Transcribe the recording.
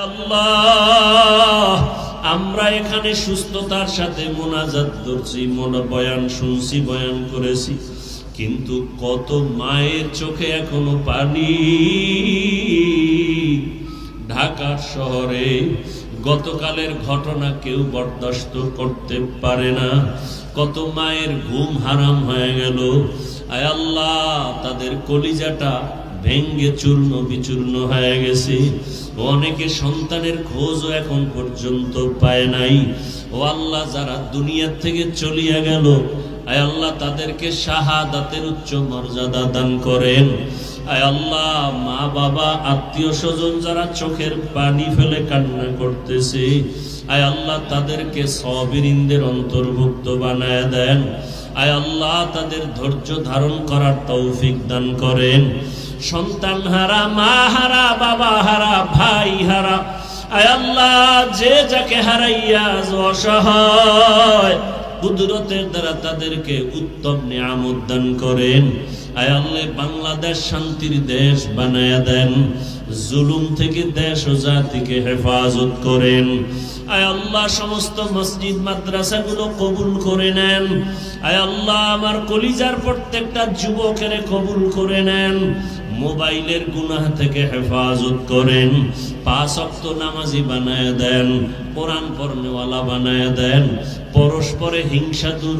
আল্লাহ, আমরা এখানে সুস্থতার সাথে মোনাজাত করছি, বয়ান শুনছি, বয়ান করেছি, কিন্তু কত মায়ের চোখে এখনো পানি। ঢাকার শহরে গতকালের ঘটনা কেউ বরদাস্ত করতে পারে না। কত মায়ের ঘুম হারাম হয়ে গেল। আয় আল্লাহ, তাদের কলিজাটা ভেঙ্গে চূর্ণ বিচূর্ণ হয়ে গেছে। অনেকে সন্তানের খোঁজও এখন পর্যন্ত পায় নাই। ও আল্লাহ, যারা দুনিয়া থেকে চলিয়া গেল, আয় আল্লাহ, তাদেরকে শাহাদাতের উচ্চ মর্যাদা দান করেন। আয় আল্লাহ, মা বাবা আত্মীয় স্বজন যারা চোখের পানি ফেলে কান্না করতেছে, আয় আল্লাহ, তাদেরকে সাবিরিনদের অন্তর্ভুক্ত বানায় দেন। আয় আল্লাহ, তাদের ধৈর্য ধারণ করার তৌফিক দান করেন। সন্তান হারা, মা হারা, বাবা হারা, ভাই হারা, আয় আল্লাহ, যে যাকে হারাইয়া অসহায়, কুদরতের দ্বারা তাদেরকে উত্তম নিয়ামত দান করেন। আয় আল্লাহ, বাংলাদেশ শান্তির দেশ বানায়া দেন। জুলুম থেকে দেশ ও জাতিকে হেফাজত করেন। আয় আল্লাহ, সমস্ত মসজিদ মাদ্রাসাগুলো কবুল করে নেন। আয় আল্লাহ, আমার কলিজার প্রত্যেকটা যুবকের কবুল করে নেন। মোবাইলের গুনাহ থেকে হেফাজত করেন। 5 ওয়াক্ত নামাজি বানায়া দেন। কোরআন পড়নেওয়ালা বানায়া দেন। পরস্পরে হিংসা দূর